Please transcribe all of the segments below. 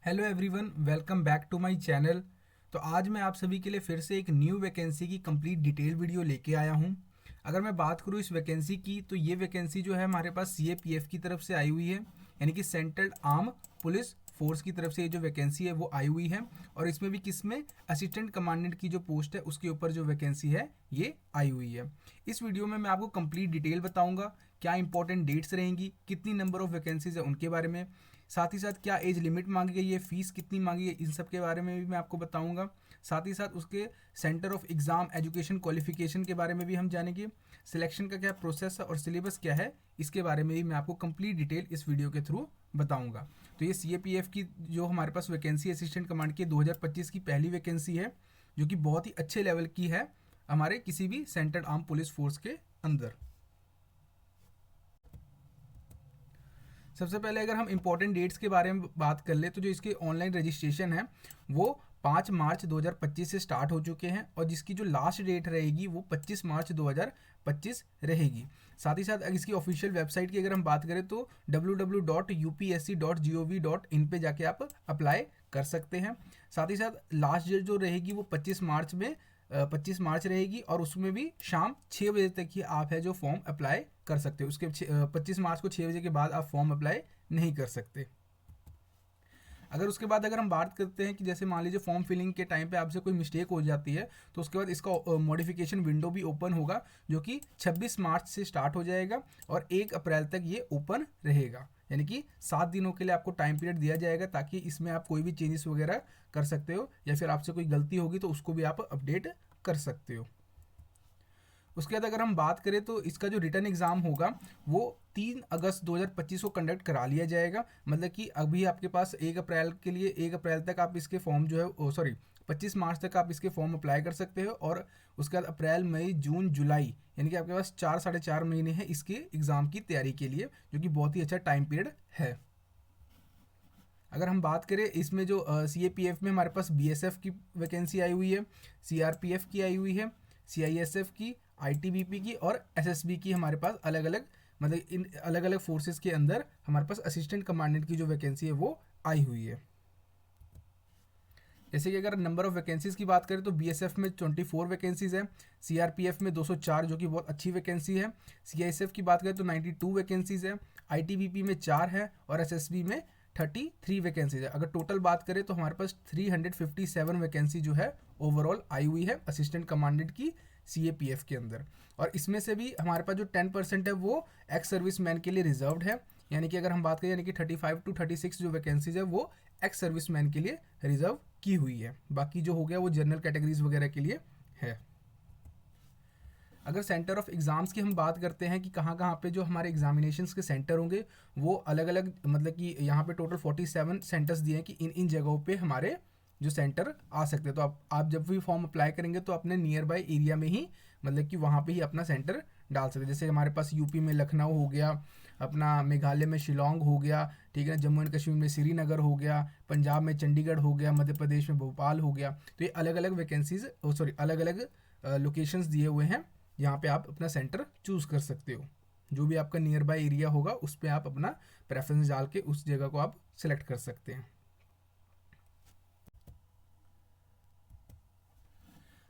Hello everyone, welcome back to my channel. तो आज मैं आप सभी के लिए फिर से एक न्यू वैकेंसी की कंप्लीट डिटेल वीडियो लेके आया हूँ। अगर मैं बात करूँ इस वैकेंसी की, तो ये वैकेंसी जो है हमारे पास सीएपीएफ की तरफ से आई हुई है, यानी कि सेंट्रल आर्म पुलिस फोर्स की तरफ से ये जो वैकेंसी है वो आई हुई है। और इसमें भी किसमें, असिस्टेंट कमांडेंट की जो पोस्ट है उसके ऊपर जो वैकेंसी है ये आई हुई है। इस वीडियो में मैं आपको कंप्लीट डिटेल बताऊंगा, क्या इंपॉर्टेंट डेट्स रहेंगी, कितनी नंबर ऑफ वैकेंसीज है उनके बारे में, साथ ही साथ क्या एज लिमिट मांगी गई है, फीस कितनी मांगी है, इन सब के बारे में भी मैं आपको बताऊंगा। साथ ही साथ उसके centre of exam education qualification के बारे में भी हम जानेंगे। सिलेक्शन का क्या प्रोसेस है और सिलेबस क्या है, इसके बारे में भी मैं आपको कंप्लीट डिटेल इस वीडियो के थ्रू बताऊंगा। तो ये सीएपीएफ की जो हमारे पास वैकेंसी असिस्टेंट कमांड की 2025 की पहली वैकेंसी है, जो कि बहुत ही अच्छे लेवल की है हमारे किसी भी सेंट्रल आर्म पुलिस फोर्स के अंदर। सबसे पहले अगर हम इंपॉर्टेंट डेट्स के बारे में बात कर ले, तो जो इसके ऑनलाइन रजिस्ट्रेशन है वो 5 मार्च 2025 से स्टार्ट हो चुके हैं, और जिसकी जो लास्ट डेट रहेगी वो 25 मार्च 2025 रहेगी। साथ ही साथ अगर इसकी ऑफिशियल वेबसाइट की अगर हम बात करें तो www.upsc.gov.in पे जाके आप अप्लाई कर सकते हैं। साथ ही साथ लास्ट डेट जो रहेगी वो 25 मार्च रहेगी, और उसमें भी शाम 6 बजे तक ही आप है जो फॉर्म अप्लाई कर सकते हो। उसके 25 मार्च को 6 बजे के बाद आप फॉर्म अप्लाई नहीं कर सकते। अगर उसके बाद अगर हम बात करते हैं कि जैसे मान लीजिए फॉर्म फिलिंग के टाइम पे आपसे कोई मिस्टेक हो जाती है, तो उसके बाद इसका मॉडिफिकेशन विंडो भी ओपन होगा, जो कि 26 मार्च से स्टार्ट हो जाएगा और 1 अप्रैल तक ये ओपन रहेगा। यानी कि 7 दिनों के लिए आपको टाइम पीरियड दिया जाएगा, ताकि इसमें आप कोई भी चेंजेस वगैरह कर सकते हो, या फिर आपसे कोई गलती होगी तो उसको भी आप अपडेट कर सकते हो। उसके बाद अगर हम बात करें तो इसका जो रिटर्न एग्ज़ाम होगा वो 3 अगस्त 2025 को कंडक्ट करा लिया जाएगा। मतलब कि अभी आपके पास 1 अप्रैल के लिए 1 अप्रैल तक आप इसके फॉर्म जो है सॉरी 25 मार्च तक आप इसके फॉर्म अप्लाई कर सकते हो, और उसके बाद अप्रैल मई जून जुलाई, यानी कि आपके पास 4 साढ़े 4 महीने हैं इसके एग्ज़ाम की तैयारी के लिए, जो कि बहुत ही अच्छा टाइम पीरियड है। अगर हम बात करें इसमें जो सी ए पी एफ में हमारे पास बी एस एफ की वैकेंसी आई हुई है, सी आर पी एफ की आई हुई है, सी आई एस एफ की, आई टी बी पी की और एस एस बी की हमारे पास अलग अलग, मतलब इन अलग अलग फोर्सेज के अंदर हमारे पास असिस्टेंट कमांडेंट की जो वैकेंसी है वो आई हुई है। जैसे कि अगर नंबर ऑफ वैकेंसीज की बात करें तो बीएसएफ में 24 वैकेंसीज है, सीआरपीएफ में 204 जो कि बहुत अच्छी वैकेंसी है, सीआईएसएफ की बात करें तो 92 वैकेंसीज है, आईटीबीपी में 4 है और एसएसबी में 33 वैकेंसीज है। अगर टोटल बात करें तो हमारे पास 357 वैकेंसी जो है ओवरऑल आई हुई है असिस्टेंट कमांडेंट की सीएपीएफ के अंदर। और इसमें से भी हमारे पास जो 10% है वो एक्स सर्विस मैन के लिए रिजर्व्ड है। यानी कि अगर हम बात करें, यानी कि 35 to 36 जो वैकेंसीज है वो एक्स सर्विस मैन के लिए रिजर्व की हुई है। बाकी जो हो गया वो जनरल कैटेगरीज वगैरह के लिए है। अगर सेंटर ऑफ एग्ज़ाम्स की हम बात करते हैं कि कहाँ कहाँ पे जो हमारे एग्जामिनेशंस के सेंटर होंगे, वो अलग अलग, मतलब कि यहाँ पे टोटल 47 सेंटर्स दिए हैं कि इन इन जगहों पे हमारे जो सेंटर आ सकते हैं। तो आप जब भी फॉर्म अप्लाई करेंगे तो अपने नियर बाई एरिया में ही, मतलब कि वहाँ पे ही अपना सेंटर डाल सकते हैं। जैसे हमारे पास यूपी में लखनऊ हो गया, अपना मेघालय में शिलोंग हो गया, ठीक है ना, जम्मू एंड कश्मीर में श्रीनगर हो गया, पंजाब में चंडीगढ़ हो गया, मध्य प्रदेश में भोपाल हो गया। तो ये अलग अलग वैकेंसीज सॉरी अलग अलग लोकेशंस दिए हुए हैं, यहाँ पे आप अपना सेंटर चूज़ कर सकते हो। जो भी आपका नियर बाय एरिया होगा उस पर आप अपना प्रेफरेंस डाल के उस जगह को आप सिलेक्ट कर सकते हैं।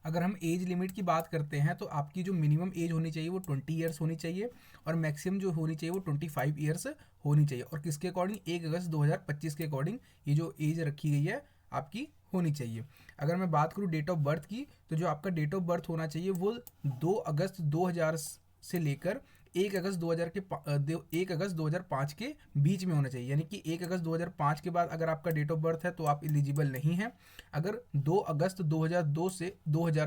अगर हम एज लिमिट की बात करते हैं तो आपकी जो मिनिमम एज होनी चाहिए वो 20 ईयर्स होनी चाहिए, और मैक्सिमम जो होनी चाहिए वो 25 ईयर्स होनी चाहिए। और किसके अकॉर्डिंग, 1 अगस्त 2025 के अकॉर्डिंग ये जो एज रखी गई है आपकी होनी चाहिए। अगर मैं बात करूँ डेट ऑफ बर्थ की, तो जो आपका डेट ऑफ बर्थ होना चाहिए वो 2 अगस्त 2000 से लेकर 1 अगस्त 2005 के बीच में होना चाहिए। यानी कि 1 अगस्त 2005 के बाद अगर आपका डेट ऑफ बर्थ है तो आप एलिजिबल नहीं हैं। अगर 2 अगस्त 2002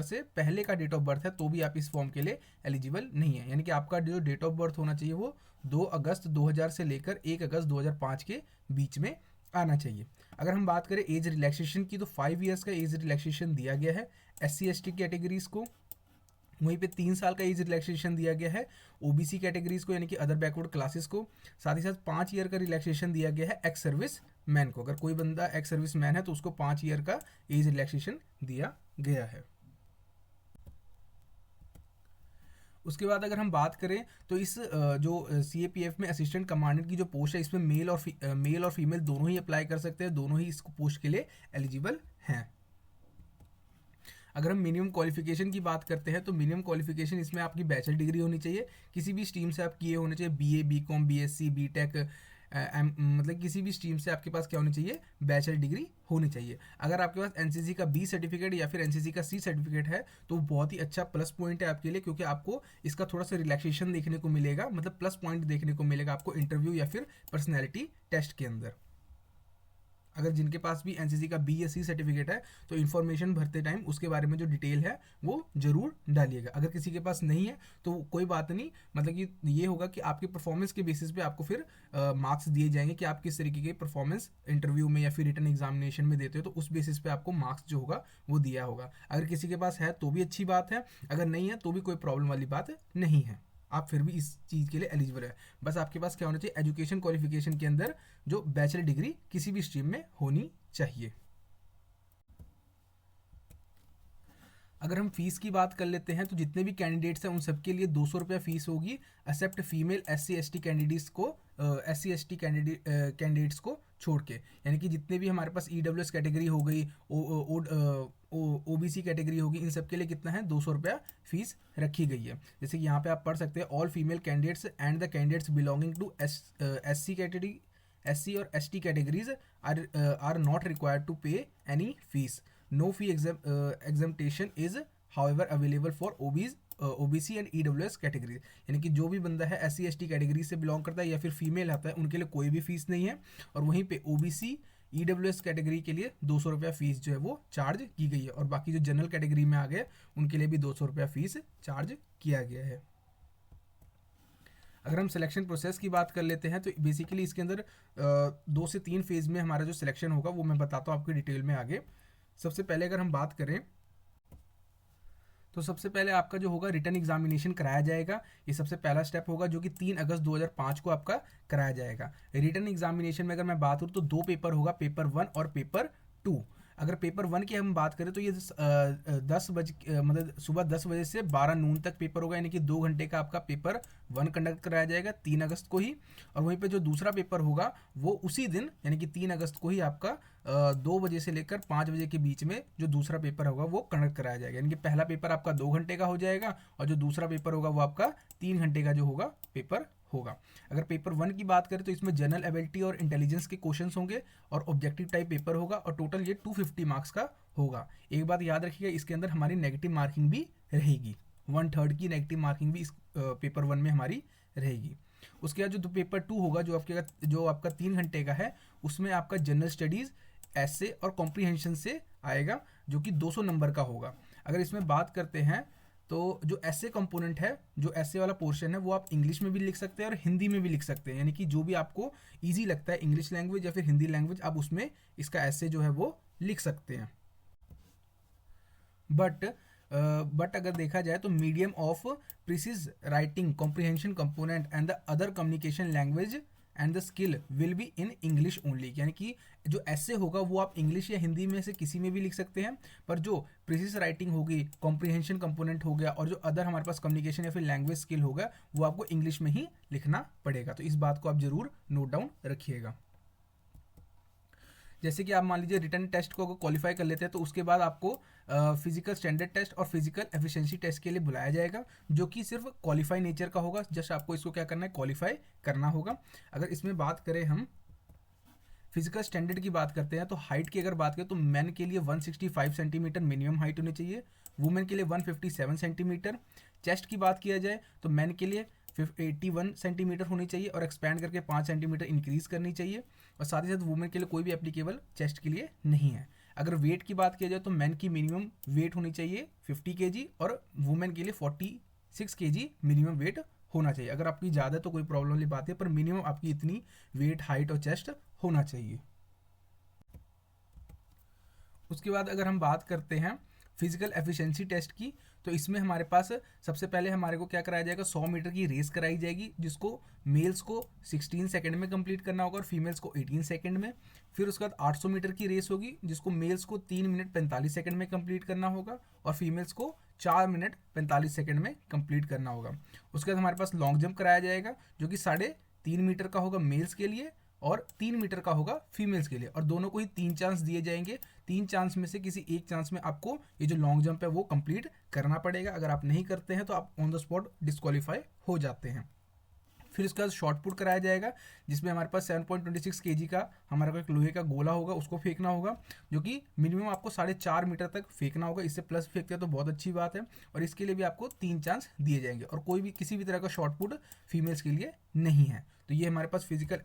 से पहले का डेट ऑफ बर्थ है तो भी आप इस फॉर्म के लिए एलिजिबल नहीं है। यानी कि आपका जो डेट ऑफ बर्थ होना चाहिए वो 2 अगस्त 2000 से लेकर 1 अगस्त 2005 के बीच में आना चाहिए। अगर हम बात करें एज रिलैक्सेशन की, तो 5 ईयर्स का एज रिलैक्सेशन दिया गया है S C S T categories को। वहीं पे 3 साल का एज रिलैक्सेशन दिया गया है ओबीसी कैटेगरीज को, यानी कि अदर बैकवर्ड क्लासेस को। साथ ही साथ 5 ईयर का रिलैक्सेशन दिया गया है एक्स सर्विस मैन को। अगर कोई बंदा एक्स सर्विस मैन है तो उसको 5 ईयर का एज रिलैक्सेशन दिया गया है। उसके बाद अगर हम बात करें तो इस जो CAPF में असिस्टेंट कमांडेंट की जो पोस्ट है इसमें मेल और फीमेल दोनों ही अप्लाई कर सकते हैं, दोनों ही इस पोस्ट के लिए एलिजिबल हैं। अगर हम मिनिमम क्वालिफिकेशन की बात करते हैं तो मिनिमम क्वालिफिकेशन इसमें आपकी बैचलर डिग्री होनी चाहिए, किसी भी स्ट्रीम से आप किए होने चाहिए, BA BCom BSc BTech, मतलब किसी भी स्ट्रीम से आपके पास क्या होनी चाहिए, बैचलर डिग्री होनी चाहिए। अगर आपके पास NCC का B सर्टिफिकेट या फिर NCC का C सर्टिफिकेट है तो बहुत ही अच्छा प्लस पॉइंट है आपके लिए, क्योंकि आपको इसका थोड़ा सा रिलैक्सेशन देखने को मिलेगा, मतलब प्लस पॉइंट देखने को मिलेगा आपको इंटरव्यू या फिर पर्सनैलिटी टेस्ट के अंदर। अगर जिनके पास भी NCC का B या C सर्टिफिकेट है तो इन्फॉर्मेशन भरते टाइम उसके बारे में जो डिटेल है वो जरूर डालिएगा। अगर किसी के पास नहीं है तो कोई बात नहीं, मतलब कि ये होगा कि आपके परफॉर्मेंस के बेसिस पे आपको फिर मार्क्स दिए जाएंगे कि आप किस तरीके के परफॉर्मेंस इंटरव्यू में या फिर रिटन एग्जामिनेशन में देते हो, तो उस बेसिस पे आपको मार्क्स जो होगा वो दिया होगा। अगर किसी के पास है तो भी अच्छी बात है, अगर नहीं है तो भी कोई प्रॉब्लम वाली बात नहीं है, आप फिर भी इस चीज़ के लिए एलिजिबल है। बस आपके पास क्या होना चाहिए, एजुकेशन क्वालिफिकेशन के अंदर जो बैचलर डिग्री किसी भी स्ट्रीम में होनी चाहिए। अगर हम फीस की बात कर लेते हैं तो जितने भी कैंडिडेट्स हैं उन सबके लिए 200 रुपये फीस होगी, एक्सेप्ट फीमेल SC/ST कैंडिडेट्स को, SC/ST कैंडिडेट्स को छोड़ के, यानी कि जितने भी हमारे पास EWS कैटेगरी हो गई, OBC कैटेगरी होगी, इन सब के लिए कितना है, 200 रुपया फीस रखी गई है। जैसे कि यहाँ पे आप पढ़ सकते हैं, all female candidates and the candidates belonging to SC category, SC और ST categories are not required to pay any fees. No fee exemption is however available for OBC and EWS category, यानी कि जो भी बंदा है SC/ST category से belong करता है या फिर फीमेल आता है उनके लिए कोई भी फीस नहीं है, और वहीं पे OBC EWS कैटेगरी के लिए 200 रुपया फीस जो है वो चार्ज की गई है, और बाकी जो जनरल कैटेगरी में आ गए उनके लिए भी 200 रुपया फीस चार्ज किया गया है। अगर हम सिलेक्शन प्रोसेस की बात कर लेते हैं तो बेसिकली इसके अंदर 2 से 3 फेज में हमारा जो सिलेक्शन होगा वो मैं बताता हूँ आपको डिटेल में आगे। सबसे पहले अगर हम बात करें तो सबसे पहले आपका जो होगा रिटन एग्जामिनेशन कराया जाएगा, ये सबसे पहला स्टेप होगा जो कि 3 अगस्त 2005 को आपका कराया जाएगा। रिटन एग्जामिनेशन में अगर मैं बात करूँ तो 2 पेपर होगा, पेपर 1 और पेपर 2। अगर पेपर 1 की हम बात करें तो ये 10 बजे, मतलब सुबह 10 बजे से 12 नून तक पेपर होगा, यानी कि 2 घंटे का आपका पेपर 1 कंडक्ट कराया जाएगा 3 अगस्त को ही। और वहीं पे जो दूसरा पेपर होगा वो उसी दिन यानी कि 3 अगस्त को ही आपका 2 बजे से लेकर 5 बजे के बीच में जो दूसरा पेपर होगा वो कंडक्ट कराया जाएगा, यानी कि पहला पेपर आपका 2 घंटे का हो जाएगा और जो दूसरा पेपर होगा वो आपका 3 घंटे का जो होगा पेपर होगा। अगर पेपर 1 की बात करें तो इसमें जनरल एबिलिटी और इंटेलिजेंस के क्वेश्चंस होंगे और ऑब्जेक्टिव टाइप पेपर होगा, और टोटल ये 250 मार्क्स का होगा। एक बात याद रखिएगा, इसके अंदर हमारी नेगेटिव मार्किंग भी रहेगी, 1/3 की नेगेटिव मार्किंग भी इस पेपर 1 में हमारी रहेगी। उसके बाद जो पेपर 2 होगा जो आपका 3 घंटे का है, उसमें आपका जनरल स्टडीज, ऐसे और कॉम्प्रीहेंशन से आएगा जो कि 200 नंबर का होगा। अगर इसमें बात करते हैं तो जो ऐसे कंपोनेंट है, जो ऐसे वाला पोर्शन है वो आप इंग्लिश में भी लिख सकते हैं और हिंदी में भी लिख सकते हैं, यानी कि जो भी आपको इजी लगता है इंग्लिश लैंग्वेज या फिर हिंदी लैंग्वेज आप उसमें इसका ऐसे जो है वो लिख सकते हैं। बट अगर देखा जाए तो medium of precis writing comprehension component and the other communication language and the skill will be in English only, यानी कि जो ऐसे होगा वो आप इंग्लिश या हिंदी में से किसी में भी लिख सकते हैं, पर जो प्रिसिस राइटिंग होगी, कॉम्प्रीहेंशन कंपोनेंट हो गया और जो अदर हमारे पास कम्युनिकेशन या फिर लैंग्वेज स्किल होगा वो आपको इंग्लिश में ही लिखना पड़ेगा। तो इस बात को आप जरूर नोट डाउन रखिएगा। जैसे कि आप मान लीजिए रिटन टेस्ट को क्वालिफाई कर लेते हैं तो उसके बाद आपको फिजिकल स्टैंडर्ड टेस्ट और फिजिकल एफिशिएंसी टेस्ट के लिए बुलाया जाएगा, जो कि सिर्फ क्वालिफाई नेचर का होगा। जस्ट आपको इसको क्या करना है, क्वालिफाई करना होगा। अगर इसमें बात करें हम फिजिकल स्टैंडर्ड की बात करते हैं तो हाइट की अगर बात करें तो मैन के लिए 165 सेंटीमीटर मिनिमम हाइट होनी चाहिए, वुमेन के लिए 157 सेंटीमीटर। चेस्ट की बात किया जाए तो मैन के लिए 81 सेंटीमीटर होनी चाहिए और एक्सपैंड करके 5 सेंटीमीटर इंक्रीज करनी चाहिए, और साथ ही साथ वुमेन के लिए कोई भी एप्लीकेबल चेस्ट के लिए नहीं है। अगर वेट की बात किया जाए तो मैन की मिनिमम वेट होनी चाहिए 50 kg और वुमेन के लिए 46 kg मिनिमम वेट होना चाहिए। अगर आपकी ज़्यादा तो कोई प्रॉब्लम वाली बात है, पर मिनिमम आपकी इतनी वेट, हाइट और चेस्ट होना चाहिए। उसके बाद अगर हम बात करते हैं फिजिकल एफिशिएंसी टेस्ट की, तो इसमें हमारे पास सबसे पहले हमारे को क्या कराया जाएगा, 100 मीटर की रेस कराई जाएगी, जिसको मेल्स को 16 सेकंड में कंप्लीट करना होगा और फीमेल्स को 18 सेकंड में। फिर उसके बाद 800 मीटर की रेस होगी, जिसको मेल्स को 3 मिनट 45 सेकंड में कंप्लीट करना होगा और फीमेल्स को 4 मिनट 45 सेकंड में कंप्लीट करना होगा। उसके बाद हमारे पास लॉन्ग जंप कराया जाएगा जो कि 3.5 मीटर का होगा मेल्स के लिए और 3 मीटर का होगा फीमेल्स के लिए, और दोनों को ही 3 चांस दिए जाएंगे। 3 चांस में से किसी एक चांस में आपको ये जो लॉन्ग जंप है वो कंप्लीट करना पड़ेगा। अगर आप नहीं करते हैं तो आप ऑन द स्पॉट डिस्क्वालीफाई हो जाते हैं। फिर उसके बाद शॉर्ट पुट कराया जाएगा जिसमें हमारे पास 7.26 kg का हमारा एक लोहे का गोला होगा, उसको फेंकना होगा जो कि मिनिमम आपको 4.5 मीटर तक फेंकना होगा। इससे प्लस फेंकते हैं तो बहुत अच्छी बात है, और इसके लिए भी आपको 3 चांस दिए जाएंगे, और कोई भी किसी भी तरह का शॉर्ट पुट फीमेल्स के लिए नहीं है। तो ये हमारे पास फिजिकल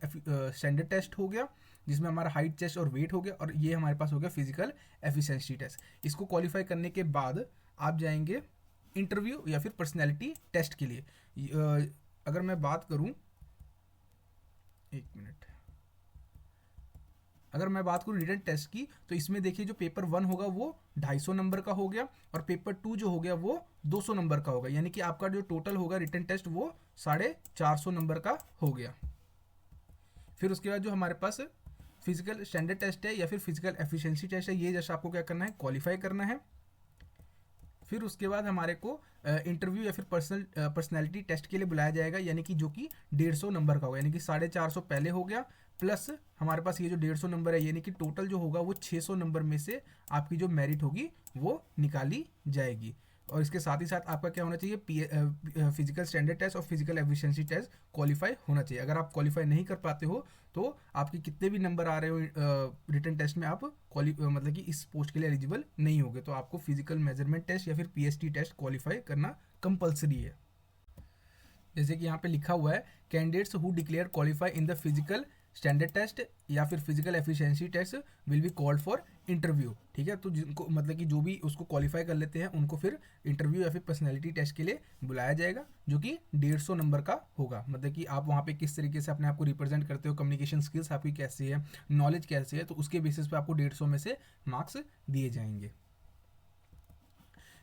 स्टैंडर्ड टेस्ट हो गया जिसमें हमारा हाइट, चेस्ट और वेट हो गया, और ये हमारे पास हो गया फिजिकल एफिशिएंसी टेस्ट। इसको क्वालिफाई करने के बाद आप जाएंगे इंटरव्यू या फिर पर्सनैलिटी टेस्ट के लिए। अगर मैं बात करूं, एक मिनट, अगर मैं बात करूं रिटन टेस्ट की, तो इसमें देखिए जो पेपर 1 होगा वो 250 नंबर का हो गया, और पेपर 2 जो हो गया वो 200 नंबर का होगा, यानी कि आपका जो टोटल होगा रिटन टेस्ट वो 450 नंबर का हो गया। फिर उसके बाद जो हमारे पास फिजिकल स्टैंडर्ड टेस्ट है या फिर फिजिकल एफिशिएंसी टेस्ट है, ये जैसा आपको क्या करना है, क्वालिफाई करना है। फिर उसके बाद हमारे को इंटरव्यू या फिर पर्सनैलिटी टेस्ट के लिए बुलाया जाएगा, यानी कि जो कि 150 नंबर का होगा, यानी कि 450 पहले हो गया, प्लस हमारे पास ये जो 150 नंबर है, यानी कि टोटल जो होगा वो 600 नंबर में से आपकी जो मेरिट होगी वो निकाली जाएगी। और इसके साथ ही साथ आपका क्या होना चाहिए, फिजिकल स्टैंडर्ड टेस्ट और फिजिकल एफिशिएंसी टेस्ट क्वालिफाई होना चाहिए। अगर आप क्वालिफाई नहीं कर पाते हो तो आपके कितने भी नंबर आ रहे हो रिटन टेस्ट में, आप मतलब कि इस पोस्ट के लिए एलिजिबल नहीं होगे। तो आपको फिजिकल मेजरमेंट टेस्ट या फिर पीएसटी टेस्ट क्वालिफाई करना कंपलसरी है। जैसे कि यहाँ पे लिखा हुआ है, candidates who declare qualify in the physical standard test या फिर physical efficiency test will be called for interview. ठीक है, तो जिनको मतलब कि जो भी उसको क्वालिफाई कर लेते हैं उनको फिर इंटरव्यू या फिर पर्सनैलिटी टेस्ट के लिए बुलाया जाएगा जो कि 150 नंबर का होगा। मतलब कि आप वहाँ पे किस तरीके से अपने आप को रिप्रेजेंट करते हो, कम्युनिकेशन स्किल्स आपकी कैसी है, नॉलेज कैसी है, तो उसके बेसिस पे आपको 150 में से मार्क्स दिए जाएंगे।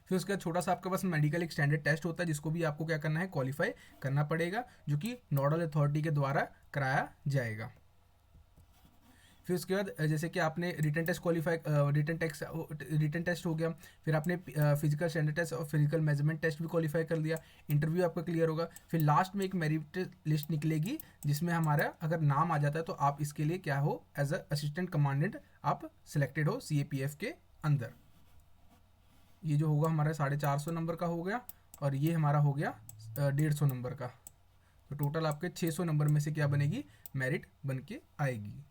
फिर उसका छोटा सा आपके पास मेडिकल एक स्टैंडर्ड टेस्ट होता है जिसको भी आपको क्या करना है, क्वालिफाई करना पड़ेगा, जो कि नोडल अथॉरिटी के द्वारा कराया जाएगा। फिर उसके बाद जैसे कि आपने written test qualify, written test हो गया, फिर आपने फिजिकल स्टैंडर्ड टेस्ट और फिजिकल मेजरमेंट टेस्ट भी क्वालिफाई कर लिया, इंटरव्यू आपका क्लियर होगा। फिर लास्ट में एक मेरिट लिस्ट निकलेगी जिसमें हमारा अगर नाम आ जाता है तो आप इसके लिए क्या हो, एज अ असिस्टेंट कमांडेंट आप सिलेक्टेड हो CAPF के अंदर। ये जो होगा हमारा 450 नंबर का हो गया, और ये हमारा हो गया 150 नंबर का। तो टोटल आपके 600 नंबर में से क्या बनेगी, मेरिट बन के आएगी।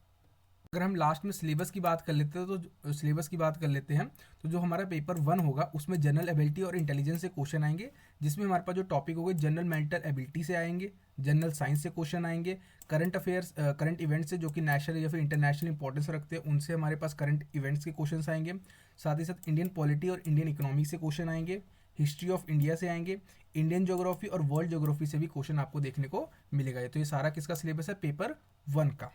अगर हम लास्ट में सिलेबस की बात कर लेते हैं तो सिलेबस की बात कर लेते हैं, तो जो हमारा पेपर 1 होगा उसमें जनरल एबिलिटी और इंटेलिजेंस से क्वेश्चन आएंगे, जिसमें हमारे पास जो टॉपिक होंगे जनरल मेंटल एबिलिटी से आएंगे, जनरल साइंस से क्वेश्चन आएंगे, करंट अफेयर्स करंट इवेंट्स से जो कि नेशनल या फिर इंटरनेशनल इंपॉर्टेंस रखते हैं उनसे हमारे पास करंट इवेंट्स के क्वेश्चन आएंगे। साथ ही साथ इंडियन पॉलिटी और इंडियन इकोनॉमी से क्वेश्चन आएंगे, हिस्ट्री ऑफ इंडिया से आएंगे, इंडियन ज्योग्राफी और वर्ल्ड ज्योग्राफी से भी क्वेश्चन आपको देखने को मिलेगा। तो ये सारा किसका सिलेबस है, पेपर 1 का।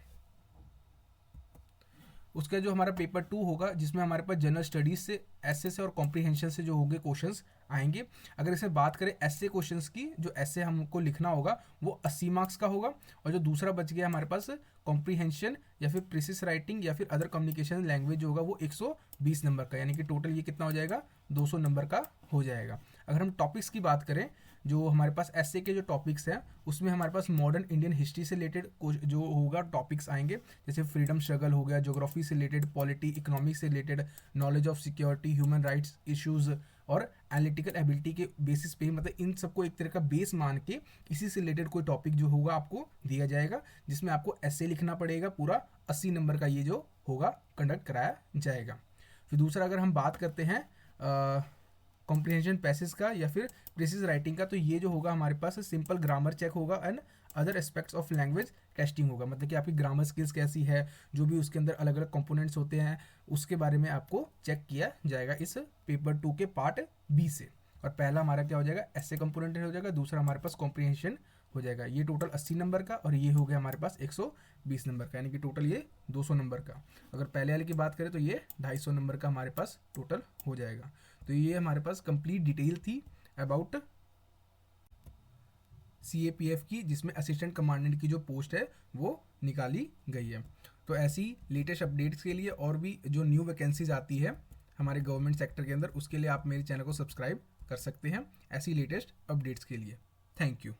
उसका जो हमारा पेपर 2 होगा जिसमें हमारे पास जनरल स्टडीज से, एसए से और कॉम्प्रीहेंशन से जो होंगे क्वेश्चंस आएंगे। अगर इसमें बात करें एसए क्वेश्चंस की, जो एसए हमको लिखना होगा वो 80 मार्क्स का होगा, और जो दूसरा बच गया हमारे पास कॉम्प्रीहेंशन या फिर प्रिसिस राइटिंग या फिर अदर कम्युनिकेशन लैंग्वेज होगा वो 120 नंबर का, यानी कि टोटल ये कितना हो जाएगा, 200 नंबर का हो जाएगा। अगर हम टॉपिक्स की बात करें, जो हमारे पास एसए के जो टॉपिक्स हैं उसमें हमारे पास मॉडर्न इंडियन हिस्ट्री से रिलेटेड जो होगा टॉपिक्स आएंगे, जैसे फ्रीडम स्ट्रगल हो गया, ज्योग्राफी से रिलेटेड, पॉलिटी, इकोनॉमिक्स से related, knowledge of security, human rights issues और एनालिटिकल एबिलिटी के बेसिस पे, मतलब इन सबको एक तरह का बेस मान के इसी से रिलेटेड कोई टॉपिक जो होगा आपको दिया जाएगा, जिसमें आपको एसए लिखना पड़ेगा, पूरा 80 नंबर का ये जो होगा कंडक्ट कराया जाएगा। फिर दूसरा अगर हम बात करते हैं कॉम्प्रिहेंशन पैसेज का या फिर प्रिसिस राइटिंग का, तो ये जो होगा हमारे पास सिंपल ग्रामर चेक होगा and other aspects of language testing होगा, मतलब कि आपकी ग्रामर स्किल्स कैसी है, जो भी उसके अंदर अलग अलग कंपोनेंट्स होते हैं उसके बारे में आपको चेक किया जाएगा इस पेपर 2 के पार्ट बी से। और पहला हमारा क्या हो जाएगा, एसए कंपोनेंट हो जाएगा, दूसरा हमारे पास कॉम्प्रिहेंशन हो जाएगा। ये टोटल 80 नंबर का और ये हो गया हमारे पास 120 नंबर का, यानी कि टोटल ये 200 नंबर का। अगर पहले वाले की बात करें तो ये 250 नंबर का हमारे पास टोटल हो जाएगा। तो ये हमारे पास कंप्लीट डिटेल थी अबाउट CAPF की, जिसमें असिस्टेंट कमांडेंट की जो पोस्ट है वो निकाली गई है। तो ऐसी लेटेस्ट अपडेट्स के लिए और भी जो न्यू वैकेंसीज आती है हमारे गवर्नमेंट सेक्टर के अंदर, उसके लिए आप मेरे चैनल को सब्सक्राइब कर सकते हैं ऐसी लेटेस्ट अपडेट्स के लिए। Thank you.